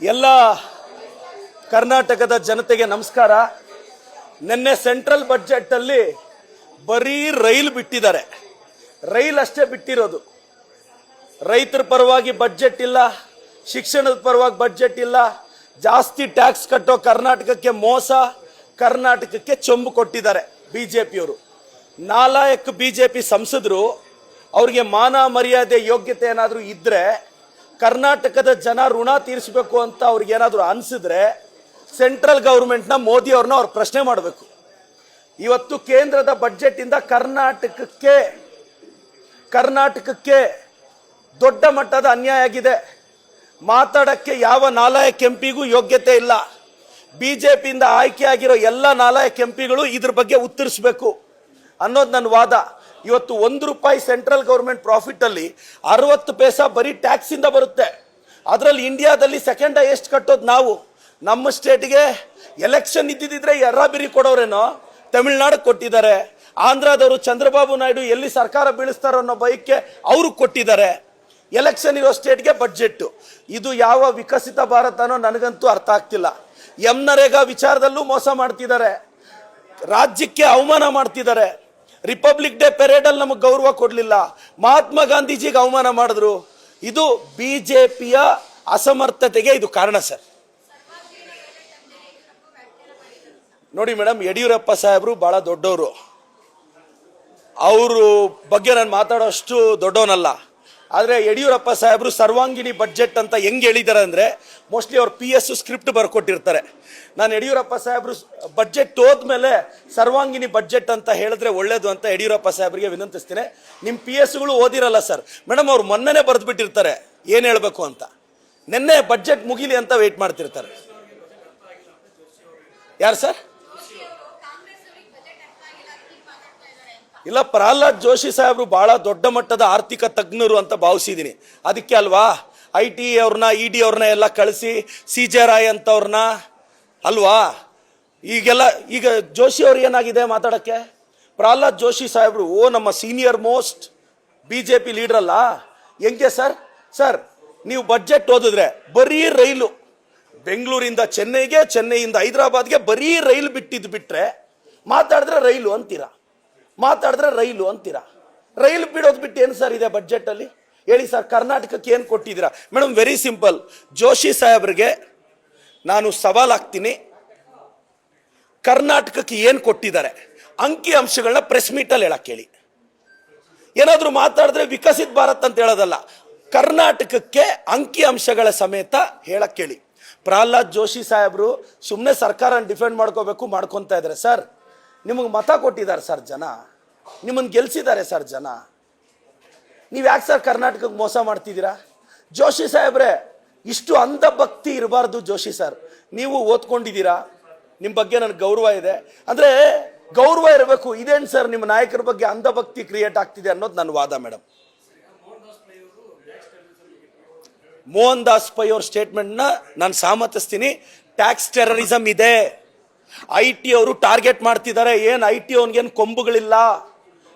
ಎಲ್ಲ ಕರ್ನಾಟಕದ ಜನತೆಗೆ ನಮಸ್ಕಾರ. ನಿನ್ನೆ ಸೆಂಟ್ರಲ್ ಬಜೆಟ್ ಅಲ್ಲಿ ಬರೀ ರೈಲ್ ಬಿಟ್ಟಿದ್ದಾರೆ. ರೈಲ್ ಅಷ್ಟೇ ಬಿಟ್ಟಿರೋದು. ರೈತರ ಪರವಾಗಿ ಬಜೆಟ್ ಇಲ್ಲ, ಶಿಕ್ಷಣದ ಪರವಾಗಿ ಬಜೆಟ್ ಇಲ್ಲ. ಜಾಸ್ತಿ ಟ್ಯಾಕ್ಸ್ ಕಟ್ಟೋ ಕರ್ನಾಟಕಕ್ಕೆ ಮೋಸ, ಕರ್ನಾಟಕಕ್ಕೆ ಚೊಂಬು ಕೊಟ್ಟಿದ್ದಾರೆ ಬಿಜೆಪಿಯವರು. ನಾಲಾಯಕ್ ಬಿಜೆಪಿ ಸಂಸದರು ಅವ್ರಿಗೆ ಮಾನ ಮರ್ಯಾದೆ ಯೋಗ್ಯತೆ ಏನಾದರೂ ಇದ್ರೆ, ಕರ್ನಾಟಕದ ಜನ ಋಣ ತೀರಿಸಬೇಕು ಅಂತ ಅವ್ರಿಗೆ ಏನಾದರೂ ಅನಿಸಿದ್ರೆ ಸೆಂಟ್ರಲ್ ಗೌರ್ಮೆಂಟ್ನ ಮೋದಿ ಅವ್ರನ್ನ ಅವ್ರು ಪ್ರಶ್ನೆ ಮಾಡಬೇಕು. ಇವತ್ತು ಕೇಂದ್ರದ ಬಜೆಟ್ ಇಂದ ಕರ್ನಾಟಕಕ್ಕೆ ದೊಡ್ಡ ಮಟ್ಟದ ಅನ್ಯಾಯ ಆಗಿದೆ. ಮಾತಾಡಕ್ಕೆ ಯಾವ ನಾಲಾಯಕ್ ಎಂಪಿಗೂ ಯೋಗ್ಯತೆ ಇಲ್ಲ. ಬಿಜೆಪಿಯಿಂದ ಆಯ್ಕೆಯಾಗಿರೋ ಎಲ್ಲ ನಾಲಾಯಕ್ ಎಂಪಿಗಳು ಇದ್ರ ಬಗ್ಗೆ ಉತ್ತರಿಸಬೇಕು ಅನ್ನೋದು ನನ್ನ ವಾದ. ಇವತ್ತು ₹1 ಸೆಂಟ್ರಲ್ ಗೌರ್ಮೆಂಟ್ ಪ್ರಾಫಿಟ್ ಅಲ್ಲಿ 60 ಪೈಸಾ ಬರೀ ಟ್ಯಾಕ್ಸ್ ಇಂದ ಬರುತ್ತೆ. ಅದರಲ್ಲಿ ಇಂಡಿಯಾದಲ್ಲಿ ಸೆಕೆಂಡ್ ಹೈಯೆಸ್ಟ್ ಕಟ್ಟೋದು ನಾವು. ನಮ್ಮ ಸ್ಟೇಟ್ಗೆ ಎಲೆಕ್ಷನ್ ಇದ್ದಿದ್ರೆ ಎರ್ರಾಬಿರಿ ಕೊಡೋರೇನೋ ತಮಿಳ್ನಾಡು ಕೊಟ್ಟಿದ್ದಾರೆ. ಆಂಧ್ರದವರು ಚಂದ್ರಬಾಬು ನಾಯ್ಡು ಎಲ್ಲಿ ಸರ್ಕಾರ ಬೀಳಿಸ್ತಾರೋ ಅನ್ನೋ ಭಯಕ್ಕೆ ಅವರು ಕೊಟ್ಟಿದ್ದಾರೆ. ಎಲೆಕ್ಷನ್ ಇರೋ ಸ್ಟೇಟ್ಗೆ ಬಡ್ಜೆಟ್. ಇದು ಯಾವ ವಿಕಸಿತ ಭಾರತನೋ ನನಗಂತೂ ಅರ್ಥ ಆಗ್ತಿಲ್ಲ. ನರೇಗಾ ವಿಚಾರದಲ್ಲೂ ಮೋಸ ಮಾಡ್ತಿದ್ದಾರೆ, ರಾಜ್ಯಕ್ಕೆ ಅವಮಾನ ಮಾಡ್ತಿದ್ದಾರೆ. ರಿಪಬ್ಲಿಕ್ ಡೇ ಪೆರೇಡ್ ಅಲ್ಲಿ ನಮಗೆ ಗೌರವ ಕೊಡಲಿಲ್ಲ, ಮಹಾತ್ಮ ಗಾಂಧೀಜಿಗೆ ಅವಮಾನ ಮಾಡಿದ್ರು. ಇದು ಬಿಜೆಪಿಯ ಅಸಮರ್ಥತೆಗೆ ಇದು ಕಾರಣ ಸರ್. ನೋಡಿ ಮೇಡಮ್, ಯಡಿಯೂರಪ್ಪ ಸಾಹೇಬರು ಬಹಳ ದೊಡ್ಡವರು. ಅವರು ಬಗ್ಗೆ ನಾನು ಮಾತಾಡೋಷ್ಟು ದೊಡ್ಡವನಲ್ಲ. ಆದರೆ ಯಡಿಯೂರಪ್ಪ ಸಾಹೇಬರು ಸರ್ವಾಂಗಿಣಿ ಬಡ್ಜೆಟ್ ಅಂತ ಹೆಂಗೆ ಹೇಳಿದ್ದಾರೆ ಅಂದರೆ, ಮೋಸ್ಟ್ಲಿ ಅವ್ರು PS ಸ್ಕ್ರಿಪ್ಟ್ ಬರ್ಕೊಟ್ಟಿರ್ತಾರೆ. ನಾನು ಯಡಿಯೂರಪ್ಪ ಸಾಹೇಬರು ಬಡ್ಜೆಟ್ ಹೋದ್ಮೇಲೆ ಸರ್ವಾಂಗಿಣಿ ಬಡ್ಜೆಟ್ ಅಂತ ಹೇಳಿದ್ರೆ ಒಳ್ಳೇದು ಅಂತ ಯಡಿಯೂರಪ್ಪ ಸಾಹೇಬರಿಗೆ ವಿನಂತಿಸ್ತೀನಿ. ನಿಮ್ಮ PSಗಳು ಓದಿರಲ್ಲ ಸರ್ ಮೇಡಮ್, ಅವ್ರು ಮೊನ್ನೆನೇ ಬರೆದು ಬಿಟ್ಟಿರ್ತಾರೆ ಏನು ಹೇಳಬೇಕು ಅಂತ. ನಿನ್ನೆ ಬಡ್ಜೆಟ್ ಮುಗಿಲಿ ಅಂತ ವೆಯ್ಟ್ ಮಾಡ್ತಿರ್ತಾರೆ. ಯಾರು ಸರ್? ಇಲ್ಲ, ಪ್ರಹ್ಲಾದ್ ಜೋಶಿ ಸಾಹೇಬರು ಬಹಳ ದೊಡ್ಡ ಮಟ್ಟದ ಆರ್ಥಿಕ ತಜ್ಞರು ಅಂತ ಭಾವಿಸಿದ್ದೀನಿ. ಅದಕ್ಕೆ ಅಲ್ವಾ IT ಅವ್ರನ್ನ ED ಅವ್ರನ್ನ ಎಲ್ಲ ಕಳಿಸಿ CJ ರಾಯ್ ಅಂತವ್ರನ್ನ ಅಲ್ವಾ ಈಗ ಜೋಶಿ ಅವ್ರು ಏನಾಗಿದೆ ಮಾತಾಡಕ್ಕೆ? ಪ್ರಹ್ಲಾದ್ ಜೋಶಿ ಸಾಹೇಬರು ನಮ್ಮ ಸೀನಿಯರ್ ಮೋಸ್ಟ್ BJP ಲೀಡರ್ ಅಲ್ಲ. ಹೆಂಗೆ ಸರ್ ನೀವು ಬಜೆಟ್ ಓದಿದ್ರೆ ಬರೀ ರೈಲು, ಬೆಂಗಳೂರಿಂದ ಚೆನ್ನೈಗೆ, ಚೆನ್ನೈಯಿಂದ ಹೈದರಾಬಾದ್ಗೆ ಬರೀ ರೈಲು ಬಿಟ್ರೆ ಮಾತಾಡಿದ್ರೆ ರೈಲು ಅಂತೀರಾ. ರೈಲು ಬಿಡೋದು ಬಿಟ್ಟು ಏನು ಸರ್ ಇದೆ ಬಜೆಟ್ ಅಲ್ಲಿ ಹೇಳಿ ಸರ್? ಕರ್ನಾಟಕಕ್ಕೆ ಏನು ಕೊಟ್ಟಿದ್ದೀರಾ ಮೇಡಮ್? Very simple. ಜೋಶಿ ಸಾಹೇಬ್ರಿಗೆ ನಾನು ಸವಾಲಾಗ್ತೀನಿ, ಕರ್ನಾಟಕಕ್ಕೆ ಏನು ಕೊಟ್ಟಿದ್ದಾರೆ ಅಂಕಿ ಅಂಶಗಳನ್ನ ಪ್ರೆಸ್ ಮೀಟಲ್ಲಿ ಹೇಳಕ್ಕೆ ಹೇಳಿ. ಏನಾದರೂ ಮಾತಾಡಿದ್ರೆ ವಿಕಸಿತ ಭಾರತ್ ಅಂತ ಹೇಳೋದಲ್ಲ, ಕರ್ನಾಟಕಕ್ಕೆ ಅಂಕಿ ಅಂಶಗಳ ಸಮೇತ ಹೇಳಕ್ಕೆ ಹೇಳಿ. ಪ್ರಹ್ಲಾದ್ ಜೋಶಿ ಸಾಹೇಬರು ಸುಮ್ಮನೆ ಸರ್ಕಾರ ಡಿಫೆಂಡ್ ಮಾಡ್ಕೊತಾ ಇದ್ದಾರೆ ಸರ್. ನಿಮಗೆ ಮತ ಕೊಟ್ಟಿದ್ದಾರೆ ಸರ್ ಜನ, ನಿಮ್ಮನ್ನು ಗೆಲ್ಸಿದ್ದಾರೆ ಸರ್ ಜನ. ನೀವು ಯಾಕೆ ಸರ್ ಕರ್ನಾಟಕಕ್ಕೆ ಮೋಸ ಮಾಡ್ತಿದ್ದೀರಾ? ಜೋಶಿ ಸಾಹೇಬ್ರೆ, ಇಷ್ಟು ಅಂಧ ಭಕ್ತಿ ಇರಬಾರ್ದು ಜೋಶಿ ಸರ್. ನೀವು ಓದ್ಕೊಂಡಿದ್ದೀರಾ, ನಿಮ್ಮ ಬಗ್ಗೆ ನನಗೆ ಗೌರವ ಇದೆ. ಅಂದರೆ ಗೌರವ ಇರಬೇಕು. ಇದೇನು ಸರ್ ನಿಮ್ಮ ನಾಯಕರ ಬಗ್ಗೆ ಅಂಧ ಭಕ್ತಿ ಕ್ರಿಯೇಟ್ ಆಗ್ತಿದೆ ಅನ್ನೋದು ನನ್ನ ವಾದ ಮೇಡಮ್. ಮೋಹನ್ ದಾಸ್ ಪೈ ಅವ್ರ ಸ್ಟೇಟ್ಮೆಂಟ್ನ ನಾನು ಸಹಮತಿಸ್ತೀನಿ. ಟ್ಯಾಕ್ಸ್ ಟೆರರಿಸಮ್ ಇದೆ, IT ಅವರು ಟಾರ್ಗೆಟ್ ಮಾಡ್ತಿದ್ದಾರೆ. ಏನು IT ಅವನಿಗೇನು ಕೊಂಬುಗಳಿಲ್ಲ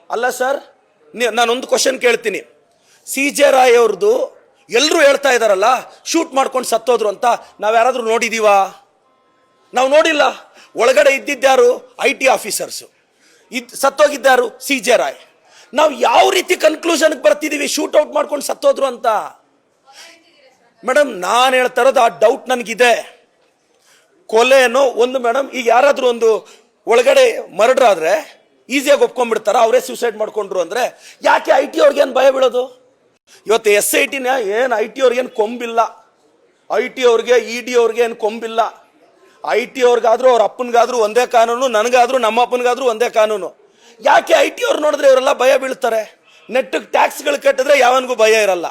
ಅಲ್ಲ ಸರ್. ನಾನೊಂದು ಕ್ವಶನ್ ಕೇಳ್ತೀನಿ. CJ ರಾಯ್ ಅವ್ರದ್ದು ಎಲ್ಲರೂ ಹೇಳ್ತಾ ಇದ್ದಾರಲ್ಲ ಶೂಟ್ ಮಾಡ್ಕೊಂಡು ಸತ್ತೋದ್ರು ಅಂತ, ನಾವು ಯಾರಾದರೂ ನೋಡಿದೀವಾ? ನಾವು ನೋಡಿಲ್ಲ. ಒಳಗಡೆ ಇದ್ದಿದ್ದಾರು IT ಆಫೀಸರ್ಸು, ಸತ್ತೋಗಿದ್ದಾರು CJ ರಾಯ್. ನಾವು ಯಾವ ರೀತಿ ಕನ್ಕ್ಲೂಷನ್ಗೆ ಬರ್ತಿದ್ದೀವಿ ಶೂಟ್ ಔಟ್ ಮಾಡ್ಕೊಂಡು ಸತ್ತೋದ್ರು ಅಂತ? ಮೇಡಮ್, ನಾನು ಹೇಳ್ತಾ ಇರೋದು ಆ ಡೌಟ್ ನನಗಿದೆ. ಕೊಲೆನೋ ಒಂದು ಮೇಡಮ್, ಈಗ ಯಾರಾದರೂ ಒಂದು ಒಳಗಡೆ ಮರ್ಡರ್ ಆದರೆ ಈಸಿಯಾಗಿ ಒಪ್ಕೊಂಡ್ಬಿಡ್ತಾರ, ಅವರೇ ಸೂಸೈಡ್ ಮಾಡ್ಕೊಂಡ್ರು ಅಂದರೆ. ಯಾಕೆ IT ಅವ್ರಿಗೇನು ಭಯ ಬೀಳೋದು? ಇವತ್ತು SITನ ಏನು IT ಅವ್ರಿಗೇನು ಕೊಂಬಿಲ್ಲ, IT ಅವ್ರಿಗೆ ED ಅವ್ರಿಗೆ ಏನು ಕೊಂಬಿಲ್ಲ. IT ಅವ್ರಿಗಾದ್ರೂ ಅವ್ರ ಅಪ್ಪನಿಗಾದ್ರೂ ಒಂದೇ ಕಾನೂನು, ನನಗಾದ್ರೂ ನಮ್ಮ ಅಪ್ಪನಿಗಾದ್ರೂ ಒಂದೇ ಕಾನೂನು. ಯಾಕೆ IT ಅವ್ರು ನೋಡಿದ್ರೆ ಇವರೆಲ್ಲ ಭಯ ಬೀಳ್ತಾರೆ? ನೆಟ್ಟಿಗೆ ಟ್ಯಾಕ್ಸ್ಗಳು ಕಟ್ಟಿದ್ರೆ ಯಾವನಿಗೂ ಭಯ ಇರಲ್ಲ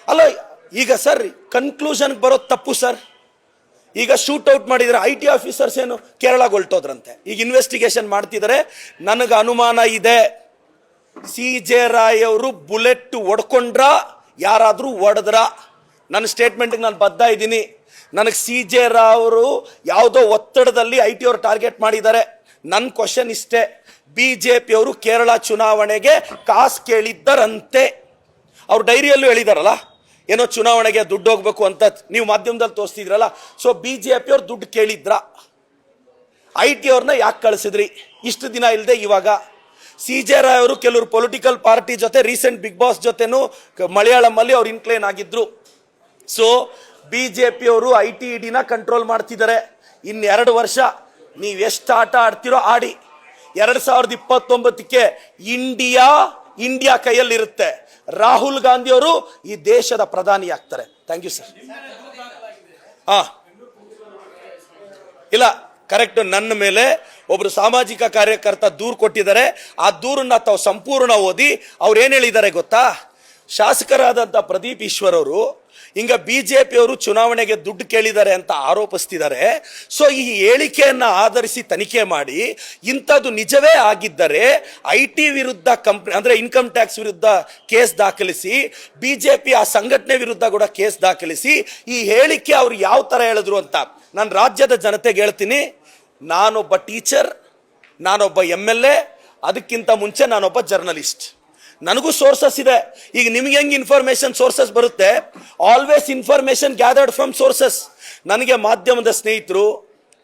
ಅಲ್ಲ. ಈಗ ಸರ್ ಕನ್ಕ್ಲೂಷನ್ಗೆ ಬರೋದು ತಪ್ಪು ಸರ್. ಈಗ ಶೂಟ್ ಔಟ್ ಮಾಡಿದರೆ IT ಆಫೀಸರ್ಸ್ ಏನು ಕೇರಳಗೆ ಹೊಲ್ಟೋದ್ರಂತೆ, ಈಗ ಇನ್ವೆಸ್ಟಿಗೇಷನ್ ಮಾಡ್ತಿದ್ದಾರೆ. ನನಗೆ ಅನುಮಾನ ಇದೆ, CJ ರಾಯ್ ಅವರು ಬುಲೆಟ್ ಹೊಡ್ಕೊಂಡ್ರ ಯಾರಾದರೂ ಹೊಡೆದ್ರ? ನನ್ನ ಸ್ಟೇಟ್ಮೆಂಟ್ಗೆ ನಾನು ಬದ್ಧ ಇದ್ದೀನಿ. ನನಗೆ CJ ರಾಯ್ ಅವರು ಯಾವುದೋ ಒತ್ತಡದಲ್ಲಿ IT ಅವರು ಟಾರ್ಗೆಟ್ ಮಾಡಿದ್ದಾರೆ. ನನ್ನ ಕ್ವಶನ್ ಇಷ್ಟೇ, BJP ಅವರು ಕೇರಳ ಚುನಾವಣೆಗೆ ಕಾಸು ಕೇಳಿದ್ದರಂತೆ. ಅವ್ರ ಡೈರಿಯಲ್ಲೂ ಹೇಳಿದಾರಲ್ಲ, ಏನೋ ಚುನಾವಣೆಗೆ ದುಡ್ಡು ಹೋಗ್ಬೇಕು ಅಂತ ನೀವು ಮಾಧ್ಯಮದಲ್ಲಿ ತೋರಿಸ್ತಿದ್ರಲ್ಲ. ಸೊ BJP ಅವ್ರು ದುಡ್ಡು ಕೇಳಿದ್ರ? IT ಅವ್ರನ್ನ ಯಾಕೆ ಕಳಿಸಿದ್ರಿ ಇಷ್ಟು ದಿನ ಇಲ್ಲದೆ ಇವಾಗ? CJ ರಾಯ್ ಅವರು ಕೆಲವರು ಪೊಲಿಟಿಕಲ್ ಪಾರ್ಟಿ ಜೊತೆ ರೀಸೆಂಟ್ ಬಿಗ್ ಬಾಸ್ ಜೊತೆನೂ ಮಲಯಾಳಮಲ್ಲಿ ಅವ್ರು ಇನ್ಕ್ಲೈನ್ ಆಗಿದ್ರು. ಸೊ BJP ಅವರು IT EDನ ಕಂಟ್ರೋಲ್ ಮಾಡ್ತಿದ್ದಾರೆ. ಇನ್ನು 2 ವರ್ಷ ನೀವು ಎಷ್ಟು ಆಟ ಆಡ್ತಿರೋ ಆಡಿ. 2029ಕ್ಕೆ ಇಂಡಿಯಾ ಕೈಯಲ್ಲಿರುತ್ತೆ. ರಾಹುಲ್ ಗಾಂಧಿ ಅವರು ಈ ದೇಶದ ಪ್ರಧಾನಿ ಆಗ್ತಾರೆ. Thank you sir. ಇಲ್ಲ, ಕರೆಕ್ಟ್. ನನ್ನ ಮೇಲೆ ಒಬ್ರು ಸಾಮಾಜಿಕ ಕಾರ್ಯಕರ್ತ ದೂರು ಕೊಟ್ಟಿದ್ದಾರೆ. ಆ ದೂರನ್ನ ತಾವು ಸಂಪೂರ್ಣ ಓದಿ ಅವ್ರು ಏನ್ ಹೇಳಿದ್ದಾರೆ ಗೊತ್ತಾ? ಶಾಸಕರಾದಂಥ ಪ್ರದೀಪ್ ಈಶ್ವರ್ ಅವರು ಹಿಂಗ BJP ಅವರು ಚುನಾವಣೆಗೆ ದುಡ್ಡು ಕೇಳಿದ್ದಾರೆ ಅಂತ ಆರೋಪಿಸ್ತಿದ್ದಾರೆ. ಸೊ ಈ ಹೇಳಿಕೆಯನ್ನ ಆಧರಿಸಿ ತನಿಖೆ ಮಾಡಿ ಇಂಥದ್ದು ನಿಜವೇ ಆಗಿದ್ದರೆ IT ವಿರುದ್ಧ ಅಂದ್ರೆ ಇನ್ಕಮ್ ಟ್ಯಾಕ್ಸ್ ವಿರುದ್ಧ ಕೇಸ್ ದಾಖಲಿಸಿ, BJP ಆ ಸಂಘಟನೆ ವಿರುದ್ಧ ಕೂಡ ಕೇಸ್ ದಾಖಲಿಸಿ ಈ ಹೇಳಿಕೆ ಅವ್ರು ಯಾವ ತರ ಹೇಳಿದ್ರು ಅಂತ ನಾನು ರಾಜ್ಯದ ಜನತೆಗೆ ಹೇಳ್ತೀನಿ. ನಾನೊಬ್ಬ ಟೀಚರ್, ನಾನೊಬ್ಬ MLA, ಅದಕ್ಕಿಂತ ಮುಂಚೆ ನಾನೊಬ್ಬ ಜರ್ನಲಿಸ್ಟ್. ನನಗೂ ಸೋರ್ಸಸ್ ಇದೆ. ಈಗ ನಿಮ್ಗೆ ಹೆಂಗೆ ಇನ್ಫಾರ್ಮೇಶನ್ ಸೋರ್ಸಸ್ ಬರುತ್ತೆ? Always information gathered from sources. ನನಗೆ ಮಾಧ್ಯಮದ ಸ್ನೇಹಿತರು,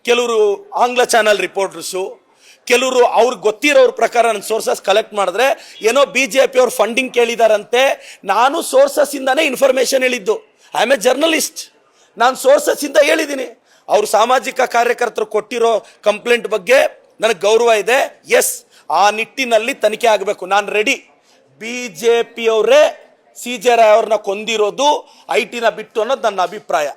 ಕೆಲವರು ಆಂಗ್ಲ ಚಾನಲ್ ರಿಪೋರ್ಟರ್ಸು, ಕೆಲವರು ಅವ್ರಿಗೆ ಗೊತ್ತಿರೋರ ಪ್ರಕಾರ ನನ್ನ ಸೋರ್ಸಸ್ ಕಲೆಕ್ಟ್ ಮಾಡಿದ್ರೆ ಏನೋ BJP ಅವ್ರು ಫಂಡಿಂಗ್ ಕೇಳಿದಾರಂತೆ. ನಾನು ಸೋರ್ಸಸ್ ಇಂದಾನೇ ಇನ್ಫಾರ್ಮೇಶನ್ ಹೇಳಿದ್ದು. I am A journalist. ನಾನು ಸೋರ್ಸಸ್ ಇಂದ ಹೇಳಿದ್ದೀನಿ. ಅವ್ರು ಸಾಮಾಜಿಕ ಕಾರ್ಯಕರ್ತರು ಕೊಟ್ಟಿರೋ ಕಂಪ್ಲೇಂಟ್ ಬಗ್ಗೆ ನನಗೆ ಗೌರವ ಇದೆ. ಎಸ್, ಆ ನಿಟ್ಟಿನಲ್ಲಿ ತನಿಖೆ ಆಗಬೇಕು. ನಾನು ರೆಡಿ. BJP ಅವರೇ CJ ರಾಯ್ ಅವ್ರನ್ನ ಕೊಂದಿರೋದು IT ಬಿಟ್ಟು ಅನ್ನೋದು ನನ್ನ ಅಭಿಪ್ರಾಯ.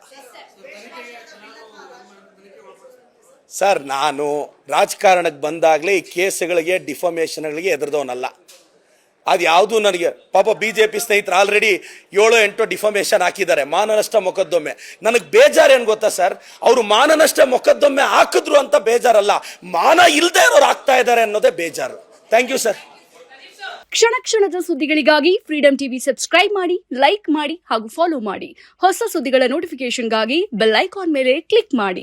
ಸರ್, ನಾನು ರಾಜಕಾರಣಕ್ಕೆ ಬಂದಾಗಲೇ ಈ ಕೇಸ್ಗಳಿಗೆ ಡಿಫಾಮೇಷನ್ಗಳಿಗೆ ಎದುರ್ದವನಲ್ಲ. ಅದು ಯಾವುದು ನನಗೆ ಪಾಪ BJP ಸ್ನೇಹಿತರು ಆಲ್ರೆಡಿ 7-8 ಡಿಫಾಮೇಷನ್ ಹಾಕಿದ್ದಾರೆ, ಮಾನನಷ್ಟ ಮೊಕದ್ದಮೆ. ನನಗೆ ಬೇಜಾರು ಏನು ಗೊತ್ತಾ ಸರ್? ಅವರು ಮಾನನಷ್ಟ ಮೊಕದ್ದಮೆ ಹಾಕಿದ್ರು ಅಂತ ಬೇಜಾರಲ್ಲ, ಮಾನ ಇಲ್ಲದೆ ಇರೋರು ಆಗ್ತಾ ಇದ್ದಾರೆ ಅನ್ನೋದೇ ಬೇಜಾರು. Thank you sir. ಕ್ಷಣ ಕ್ಷಣದ ಸುದ್ದಿಗಳಿಗಾಗಿ ಫ್ರೀಡಂ ಟಿವಿ ಸಬ್ಸ್ಕ್ರೈಬ್ ಮಾಡಿ, ಲೈಕ್ ಮಾಡಿ ಹಾಗೂ ಫಾಲೋ ಮಾಡಿ. ಹೊಸ ಸುದ್ದಿಗಳ ನೋಟಿಫಿಕೇಶನ್ಗಾಗಿ ಬೆಲ್ ಐಕಾನ್ ಮೇಲೆ ಕ್ಲಿಕ್ ಮಾಡಿ.